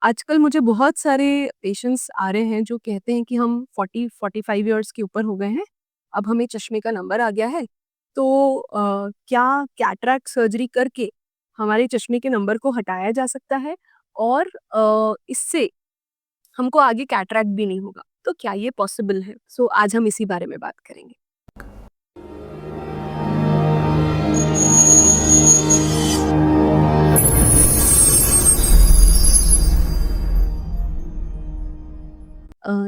आजकल मुझे बहुत सारे पेशेंट्स आ रहे हैं जो कहते हैं कि हम 40-45 इयर्स के ऊपर हो गए हैं, अब हमें चश्मे का नंबर आ गया है। तो क्या कैटरैक्ट सर्जरी करके हमारे चश्मे के नंबर को हटाया जा सकता है? और इससे हमको आगे कैटरैक्ट भी नहीं होगा, तो क्या ये पॉसिबल है? सो आज हम इसी बारे में बात करेंगे।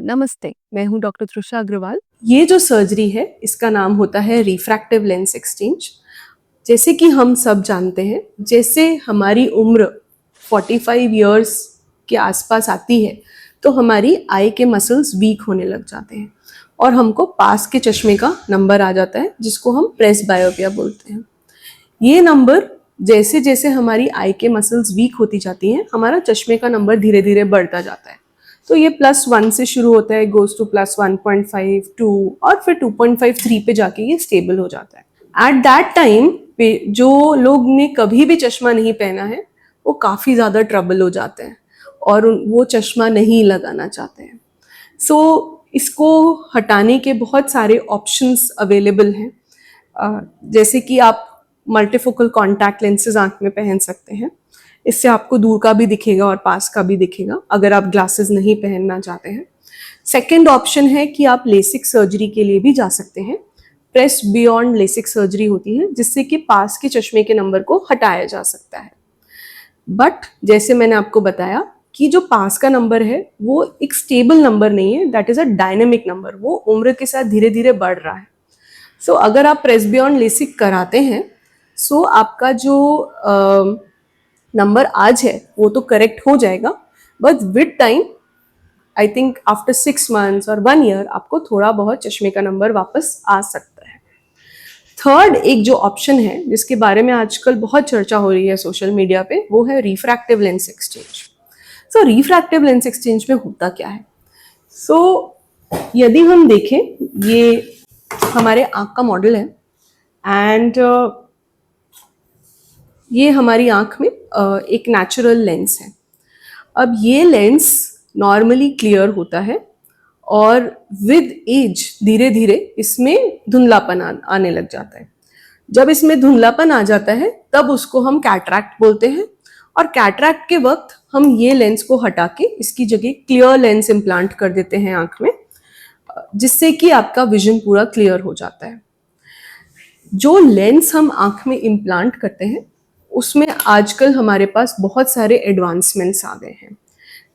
नमस्ते, मैं हूँ डॉक्टर तृषा अग्रवाल। ये जो सर्जरी है, इसका नाम होता है रिफ्रैक्टिव लेंस एक्सचेंज। जैसे कि हम सब जानते हैं, जैसे हमारी उम्र 45 इयर्स के आसपास आती है, तो हमारी आई के मसल्स वीक होने लग जाते हैं और हमको पास के चश्मे का नंबर आ जाता है, जिसको हम प्रेसबायोपिया बोलते हैं। ये नंबर जैसे जैसे हमारी आई के मसल्स वीक होती जाती हैं, हमारा चश्मे का नंबर धीरे धीरे बढ़ता जाता है। तो ये +1 से शुरू होता है, गोज टू +1.5, 2 और फिर 2.5, 3 पे जाके ये स्टेबल हो जाता है। एट दैट टाइम पे जो लोग ने कभी भी चश्मा नहीं पहना है, वो काफ़ी ज़्यादा ट्रबल हो जाते हैं और वो चश्मा नहीं लगाना चाहते हैं। सो इसको हटाने के बहुत सारे ऑप्शंस अवेलेबल हैं। जैसे कि आप मल्टीफोकल कॉन्टैक्ट लेंसेज आंख में पहन सकते हैं। इससे आपको दूर का भी दिखेगा और पास का भी दिखेगा, अगर आप ग्लासेस नहीं पहनना चाहते हैं। सेकेंड ऑप्शन है कि आप लेसिक सर्जरी के लिए भी जा सकते हैं। प्रेस बियॉन्ड लेसिक सर्जरी होती है, जिससे कि पास के चश्मे के नंबर को हटाया जा सकता है। बट जैसे मैंने आपको बताया कि जो पास का नंबर है वो एक स्टेबल नंबर नहीं है, that is a dynamic number. वो उम्र के साथ धीरे धीरे बढ़ रहा है। सो अगर आप प्रेस बियॉन्ड लेसिक कराते हैं, सो आपका जो नंबर आज है वो तो करेक्ट हो जाएगा, but with time I think after 6 months और 1 ईयर आपको थोड़ा बहुत चश्मे का नंबर वापस आ सकता है। थर्ड एक जो ऑप्शन है, जिसके बारे में आजकल बहुत चर्चा हो रही है सोशल मीडिया पे, वो है रिफ्रैक्टिव लेंस एक्सचेंज। सो रिफ्रैक्टिव लेंस एक्सचेंज में होता क्या है? सो यदि हम देखें, ये हमारे आँख का मॉडल है एंड ये हमारी आँख में एक नेचुरल लेंस है। अब ये लेंस नॉर्मली क्लियर होता है और विद एज धीरे धीरे इसमें धुंधलापन आने लग जाता है। जब इसमें धुंधलापन आ जाता है, तब उसको हम कैटरैक्ट बोलते हैं और कैटरैक्ट के वक्त हम ये लेंस को हटा के इसकी जगह क्लियर लेंस इम्प्लांट कर देते हैं आँख में, जिससे कि आपका विजन पूरा क्लियर हो जाता है। जो लेंस हम आँख में इम्प्लांट करते हैं, उसमें आजकल हमारे पास बहुत सारे एडवांसमेंट्स आ गए हैं,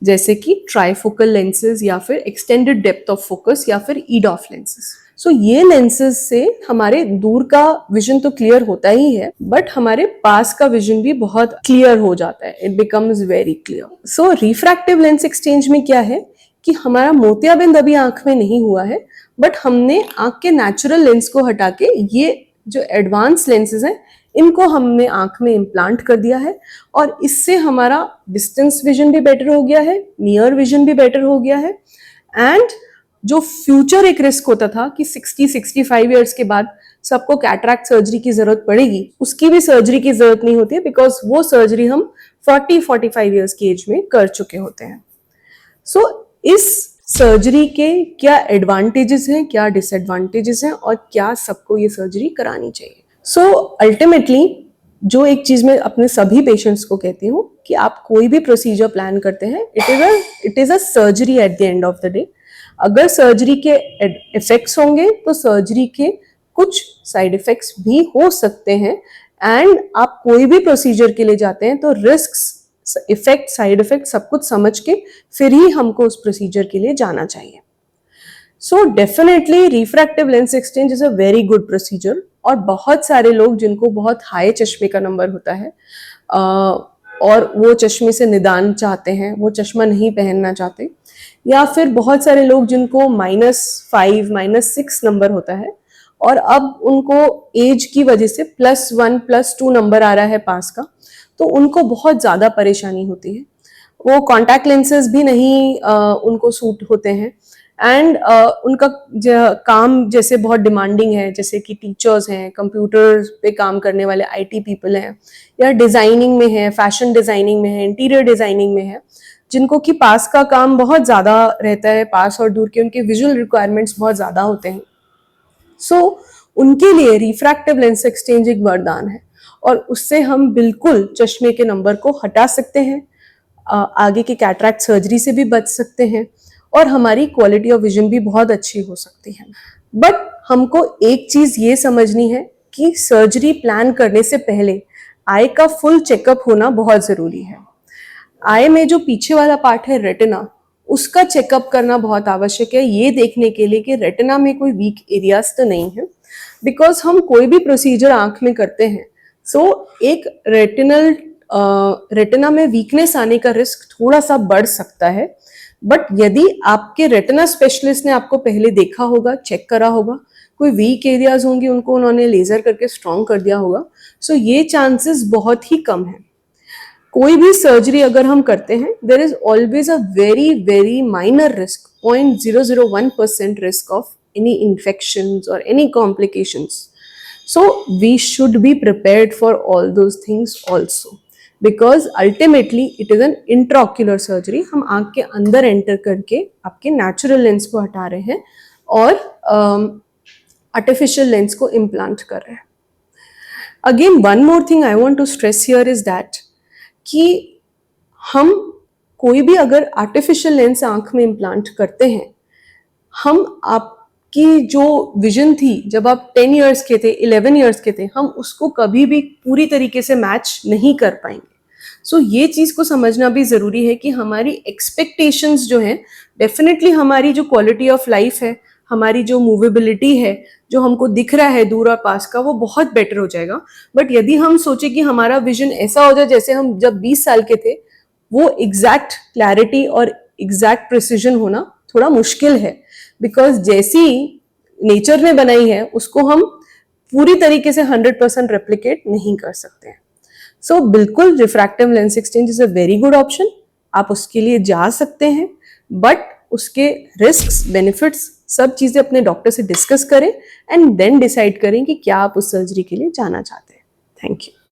जैसे कि ट्राइफोकल लेंसेज या फिर एक्सटेंडेड डेप्थ ऑफ फोकस या फिर ईडॉफ लेंसेज। सो ये लेंसेज से हमारे दूर का विजन तो क्लियर होता ही है, बट हमारे पास का विजन भी बहुत क्लियर हो जाता है, it becomes very clear. So refractive lens exchange में क्या है कि हमारा मोतियाबिंद अभी आंख में नहीं हुआ है, बट हमने आंख के नेचुरल लेंस को हटा के ये जो एडवांस लेंसेज हैं, इनको हमने आंख में इम्प्लांट कर दिया है और इससे हमारा डिस्टेंस विजन भी बेटर हो गया है, नियर विजन भी बेटर हो गया है। एंड जो फ्यूचर एक रिस्क होता था कि 60-65 इयर्स के बाद सबको कैटरैक्ट सर्जरी की जरूरत पड़ेगी, उसकी भी सर्जरी की जरूरत नहीं होती है, बिकॉज वो सर्जरी हम 40-45 इयर्स की एज में कर चुके होते हैं। सो इस सर्जरी के क्या एडवांटेजेस हैं, क्या डिसएडवांटेजेस हैं और क्या सबको ये सर्जरी करानी चाहिए? सो अल्टीमेटली जो एक चीज मैं अपने सभी पेशेंट्स को कहती हूँ कि आप कोई भी प्रोसीजर प्लान करते हैं, it is a surgery at the end of the day. अगर सर्जरी के इफेक्ट्स होंगे तो सर्जरी के कुछ साइड इफेक्ट्स भी हो सकते हैं, एंड आप कोई भी प्रोसीजर के लिए जाते हैं तो रिस्क, इफेक्ट, साइड इफेक्ट सब कुछ समझ के फिर ही हमको उस प्रोसीजर के लिए जाना चाहिए। So definitely refractive lens exchange is a very good procedure और बहुत सारे लोग जिनको बहुत हाई चश्मे का नंबर होता है और वो चश्मे से निदान चाहते हैं, वो चश्मा नहीं पहनना चाहते, या फिर बहुत सारे लोग जिनको -5, -6 नंबर होता है और अब उनको एज की वजह से +1, +2 नंबर आ रहा है पास का, तो उनको बहुत ज़्यादा परेशानी होती है। वो कॉन्टैक्ट लेंसेज भी नहीं उनको सूट होते हैं एंड उनका काम जैसे बहुत डिमांडिंग है, जैसे कि टीचर्स हैं, कंप्यूटर पे काम करने वाले आईटी पीपल हैं, या डिज़ाइनिंग में है, फैशन डिज़ाइनिंग में है, इंटीरियर डिज़ाइनिंग में है, जिनको कि पास का काम बहुत ज़्यादा रहता है, पास और दूर के उनके विजुअल रिक्वायरमेंट्स बहुत ज़्यादा होते हैं, सो उनके लिए रिफ्रैक्टिव लेंस एक्सचेंज एक वरदान है और उससे हम बिल्कुल चश्मे के नंबर को हटा सकते हैं, आगे की कैटरैक्ट सर्जरी से भी बच सकते हैं और हमारी क्वालिटी ऑफ विजन भी बहुत अच्छी हो सकती है। बट हमको एक चीज ये समझनी है कि सर्जरी प्लान करने से पहले आई का फुल चेकअप होना बहुत जरूरी है। आई में जो पीछे वाला पार्ट है रेटिना, उसका चेकअप करना बहुत आवश्यक है, ये देखने के लिए कि रेटिना में कोई वीक एरियाज तो नहीं है। बिकॉज हम कोई भी प्रोसीजर आंख में करते हैं, सो एक रेटिना में वीकनेस आने का रिस्क थोड़ा सा बढ़ सकता है। बट यदि आपके रेटिना स्पेशलिस्ट ने आपको पहले देखा होगा, चेक करा होगा, कोई वीक एरियाज होंगे उनको उन्होंने लेजर करके स्ट्रॉन्ग कर दिया होगा, सो ये चांसेस बहुत ही कम है। कोई भी सर्जरी अगर हम करते हैं, there is always a very very minor risk, 0.001% risk of any infections or any complications. So we should be prepared for all those things also, because ultimately it is an intraocular surgery. हम आंख के अंदर enter करके आपके natural lens को हटा रहे हैं और आर्टिफिशियल लेंस को इम्प्लांट कर रहे हैं। Again one more thing I want to stress here is that कि हम कोई भी अगर आर्टिफिशियल लेंस आंख में इम्प्लांट करते हैं, हम आपकी जो विजन थी जब आप 10 इयर्स के थे, 11 इयर्स के थे, हम उसको कभी भी पूरी तरीके से मैच नहीं कर पाएंगे। सो ये चीज को समझना भी जरूरी है कि हमारी एक्सपेक्टेशंस जो है, डेफिनेटली हमारी जो क्वालिटी ऑफ लाइफ है, हमारी जो मूवेबिलिटी है, जो हमको दिख रहा है दूर और पास का, वो बहुत बेटर हो जाएगा। बट यदि हम सोचे कि हमारा विजन ऐसा हो जाए जैसे हम जब 20 साल के थे, वो एग्जैक्ट क्लैरिटी और एग्जैक्ट प्रिसीजन होना थोड़ा मुश्किल है, बिकॉज जैसी नेचर ने बनाई है उसको हम पूरी तरीके से 100% रेप्लिकेट नहीं कर सकते हैं। सो बिल्कुल refractive lens exchange is a very good option, आप उसके लिए जा सकते हैं, बट उसके रिस्क्स बेनिफिट्स सब चीजें अपने डॉक्टर से डिस्कस करें एंड देन डिसाइड करें कि क्या आप उस सर्जरी के लिए जाना चाहते हैं। Thank you.